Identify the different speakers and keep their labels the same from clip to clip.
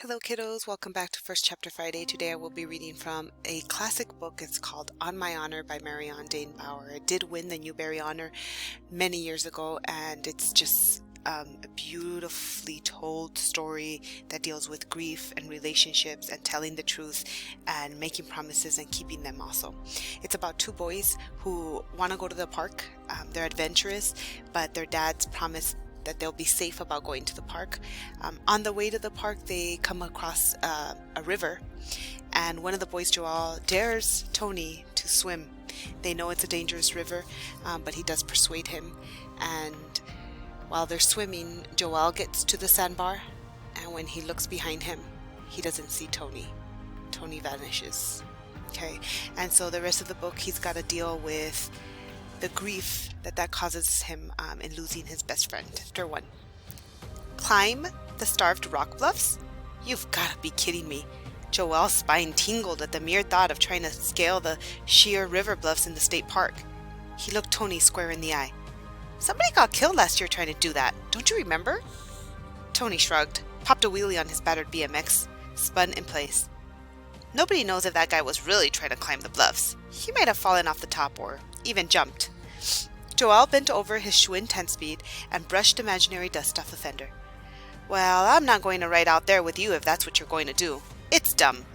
Speaker 1: Hello kiddos, welcome back to First Chapter Friday. Today I will be reading from a classic book. It's called On My Honor by Marianne Dane Bauer. It did win the Newbery Honor many years ago, and it's just a beautifully told story that deals with grief and relationships and telling the truth and making promises and keeping them also. It's about two boys who want to go to the park. They're adventurous, but their dads promise that they'll be safe about going to the park. On the way to the park, they come across a river, and one of the boys, Joel, dares Tony to swim. They know it's a dangerous river, but he does persuade him, and while they're swimming, Joel gets to the sandbar, and when he looks behind him, he doesn't see Tony. Tony vanishes. Okay, and so the rest of the book, he's got to deal with the grief that causes him in losing his best friend. Chapter 1. Climb the starved rock bluffs? You've got to be kidding me. Joel's spine tingled at the mere thought of trying to scale the sheer river bluffs in the state park. He looked Tony square in the eye. Somebody got killed last year trying to do that. Don't you remember? Tony shrugged, popped a wheelie on his battered BMX, spun in place. Nobody knows if that guy was really trying to climb the bluffs. He might have fallen off the top or even jumped. Joel bent over his Schwinn 10-speed and brushed imaginary dust off the fender. Well, I'm not going to ride out there with you if that's what you're going to do. It's dumb.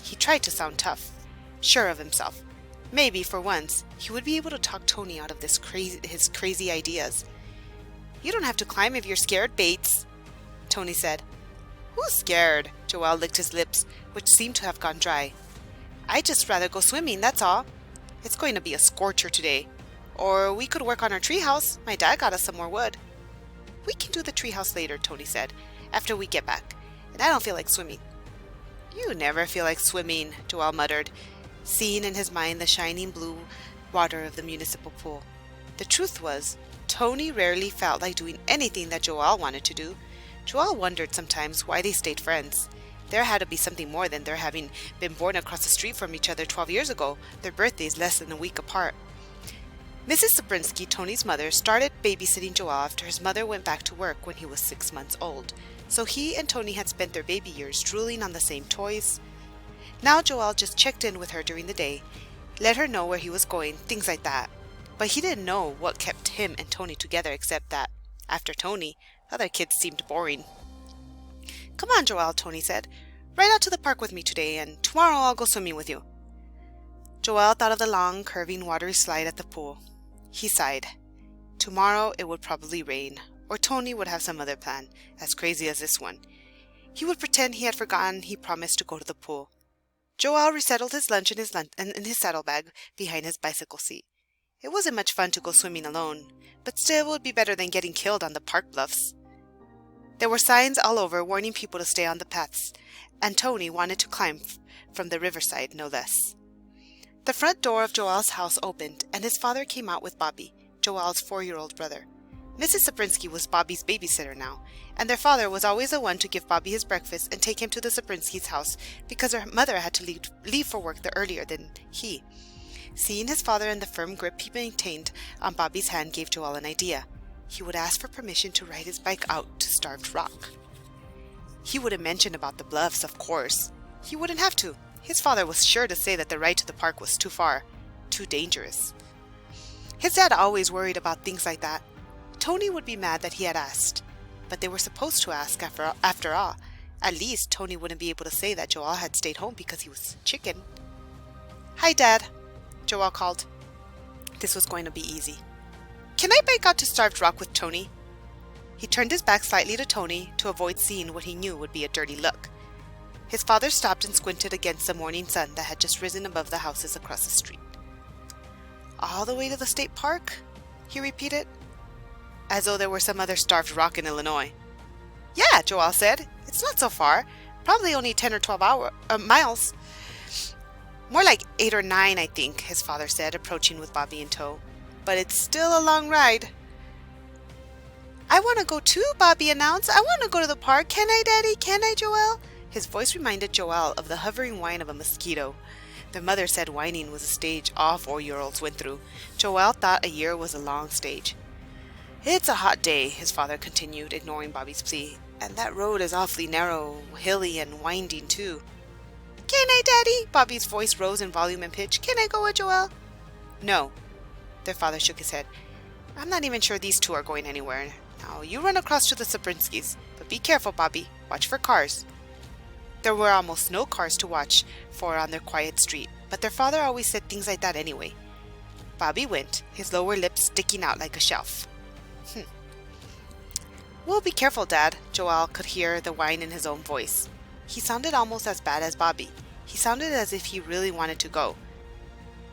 Speaker 1: He tried to sound tough, sure of himself. Maybe, for once, he would be able to talk Tony out of his crazy ideas. You don't have to climb if you're scared, Bates, Tony said. Who's scared? Joel licked his lips, which seemed to have gone dry. I'd just rather go swimming, that's all. It's going to be a scorcher today. Or we could work on our treehouse. My dad got us some more wood. We can do the treehouse later, Tony said, after we get back. And I don't feel like swimming. You never feel like swimming, Joel muttered, seeing in his mind the shining blue water of the municipal pool. The truth was, Tony rarely felt like doing anything that Joel wanted to do. Joel wondered sometimes why they stayed friends. There had to be something more than their having been born across the street from each other 12 years ago, their birthdays less than a week apart. Mrs. Sabrinsky, Tony's mother, started babysitting Joel after his mother went back to work when he was 6 months old. So he and Tony had spent their baby years drooling on the same toys. Now Joel just checked in with her during the day, let her know where he was going, things like that. But he didn't know what kept him and Tony together except that, after Tony, other kids seemed boring. Come on, Joel, Tony said. Ride out to the park with me today, and tomorrow I'll go swimming with you. Joel thought of the long, curving, watery slide at the pool. He sighed. Tomorrow it would probably rain, or Tony would have some other plan, as crazy as this one. He would pretend he had forgotten he promised to go to the pool. Joel resettled his lunch in his saddlebag behind his bicycle seat. It wasn't much fun to go swimming alone, but still it would be better than getting killed on the park bluffs. There were signs all over warning people to stay on the paths, and Tony wanted to climb from the riverside no less. The front door of Joel's house opened, and his father came out with Bobby, Joel's 4-year-old brother. Mrs. Sabrinsky was Bobby's babysitter now, and their father was always the one to give Bobby his breakfast and take him to the Sabrinskys' house because her mother had to leave for work earlier than he. Seeing his father and the firm grip he maintained on Bobby's hand gave Joel an idea. He would ask for permission to ride his bike out to Starved Rock. He wouldn't mention about the bluffs, of course. He wouldn't have to. His father was sure to say that the ride to the park was too far, too dangerous. His dad always worried about things like that. Tony would be mad that he had asked, but they were supposed to ask after all. At least Tony wouldn't be able to say that Joel had stayed home because he was chicken. Hi, Dad, Joel called. This was going to be easy. Can I bike out to Starved Rock with Tony? He turned his back slightly to Tony to avoid seeing what he knew would be a dirty look. His father stopped and squinted against the morning sun that had just risen above the houses across the street. All the way to the state park? He repeated, as though there were some other Starved Rock in Illinois. Yeah, Joel said. It's not so far. Probably only 10 or 12 miles. More like 8 or 9, I think, his father said, approaching with Bobby in tow. But it's still a long ride. I want to go too, Bobby announced. I want to go to the park. Can I, Daddy? Can I, Joel? His voice reminded Joel of the hovering whine of a mosquito. Their mother said whining was a stage all 4-year-olds went through. Joel thought a year was a long stage. It's a hot day, his father continued, ignoring Bobby's plea, And that road is awfully narrow, hilly, and winding too. Can I, Daddy? Bobby's voice rose in volume and pitch. Can I go with Joelle? No. Their father shook his head. I'm not even sure these two are going anywhere. Now, you run across to the Sabrinskys, but be careful, Bobby. Watch for cars. There were almost no cars to watch for on their quiet street, but their father always said things like that anyway. Bobby went, his lower lip sticking out like a shelf. We'll be careful, Dad. Joelle could hear the whine in his own voice. He sounded almost as bad as Bobby. He sounded as if he really wanted to go.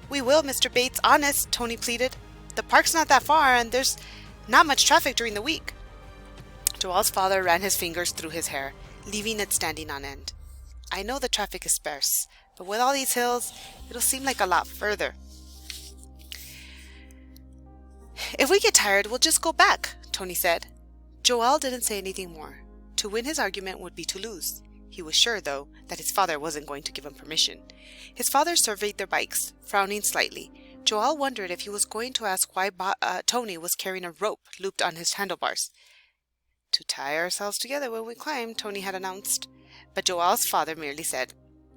Speaker 1: We will, Mr. Bates, honest, Tony pleaded. The park's not that far, and there's not much traffic during the week. Joelle's father ran his fingers through his hair, leaving it standing on end. I know the traffic is sparse, but with all these hills, it'll seem like a lot further. If we get tired, we'll just go back, Tony said. Joelle didn't say anything more. To win his argument would be to lose. He was sure, though, that his father wasn't going to give him permission. His father surveyed their bikes, frowning slightly. Joelle wondered if he was going to ask why Tony was carrying a rope looped on his handlebars. To tie ourselves together when we climb, Tony had announced. But Joelle's father merely said,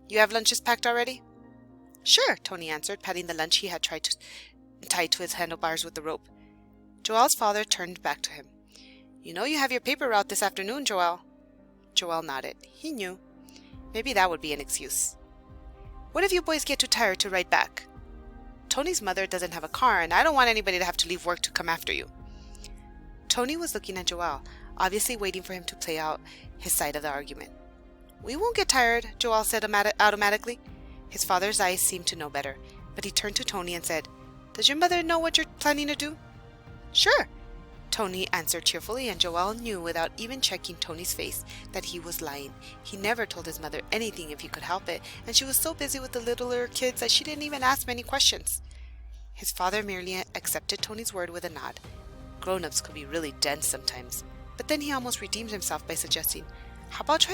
Speaker 1: You have lunches packed already? Sure, Tony answered, patting the lunch he had tied to his handlebars with the rope. Joelle's father turned back to him. You know you have your paper route this afternoon, Joelle. Joelle nodded. He knew. Maybe that would be an excuse. What if you boys get too tired to ride back? Tony's mother doesn't have a car, and I don't want anybody to have to leave work to come after you. Tony was looking at Joelle, obviously waiting for him to play out his side of the argument. We won't get tired, Joelle said automatically. His father's eyes seemed to know better, but he turned to Tony and said, Does your mother know what you're planning to do? Sure, Tony answered cheerfully, and Joelle knew without even checking Tony's face that he was lying. He never told his mother anything if he could help it, and she was so busy with the littler kids that she didn't even ask many questions. His father merely accepted Tony's word with a nod. Grown-ups could be really dense sometimes, but then he almost redeemed himself by suggesting, How about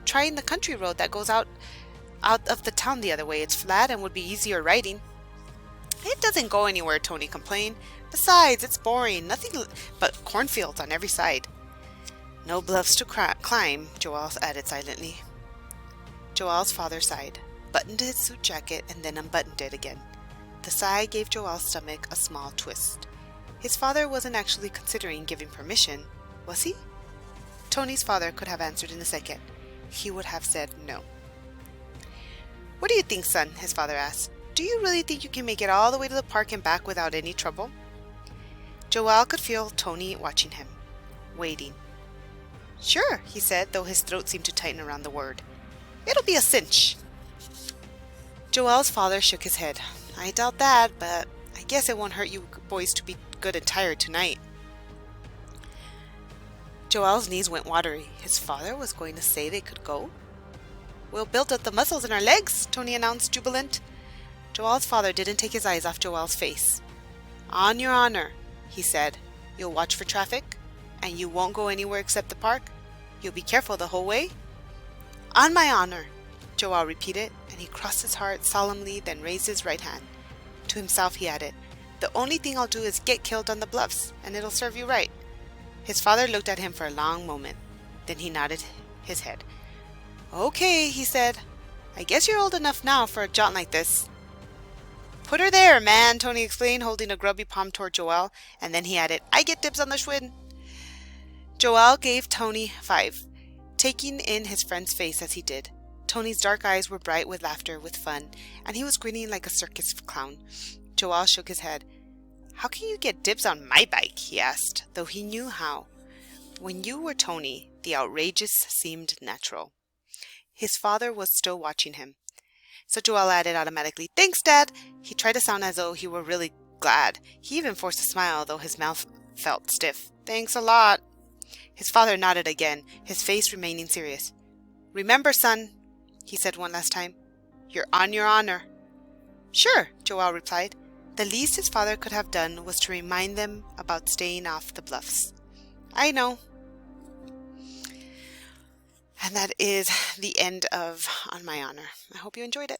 Speaker 1: trying the country road that goes out of the town the other way? It's flat and would be easier riding. It doesn't go anywhere, Tony complained. Besides, it's boring. Nothing but cornfields on every side. No bluffs to climb, Joelle added silently. Joelle's father sighed, buttoned his suit jacket, and then unbuttoned it again. The sigh gave Joelle's stomach a small twist. His father wasn't actually considering giving permission, was he? Tony's father could have answered in a second. He would have said no. What do you think, son? His father asked. Do you really think you can make it all the way to the park and back without any trouble? Joelle could feel Tony watching him, waiting. Sure, he said, though his throat seemed to tighten around the word. It'll be a cinch. Joelle's father shook his head. I doubt that, but I guess it won't hurt you boys to be good and tired tonight. Joelle's knees went watery. His father was going to say they could go? We'll build up the muscles in our legs, Tony announced, jubilant. Joelle's father didn't take his eyes off Joelle's face. On your honor, he said. You'll watch for traffic? And you won't go anywhere except the park? You'll be careful the whole way? On my honor, Joelle repeated, and he crossed his heart solemnly, then raised his right hand. To himself he added, The only thing I'll do is get killed on the bluffs, and it'll serve you right. His father looked at him for a long moment. Then he nodded his head. Okay, he said. I guess you're old enough now for a jaunt like this. Put her there, man, Tony explained, holding a grubby palm toward Joelle, and then he added, I get dibs on the Schwinn. Joelle gave Tony 5, taking in his friend's face as he did. Tony's dark eyes were bright with laughter, with fun, and he was grinning like a circus clown. Joelle shook his head. How can you get dibs on my bike? He asked, though he knew how. When you were Tony, the outrageous seemed natural. His father was still watching him. So Joelle added automatically, Thanks, Dad. He tried to sound as though he were really glad. He even forced a smile, though his mouth felt stiff. Thanks a lot. His father nodded again, his face remaining serious. Remember, son, he said one last time, you're on your honor. Sure, Joelle replied. The least his father could have done was to remind them about staying off the bluffs. I know. And that is the end of On My Honor. I hope you enjoyed it.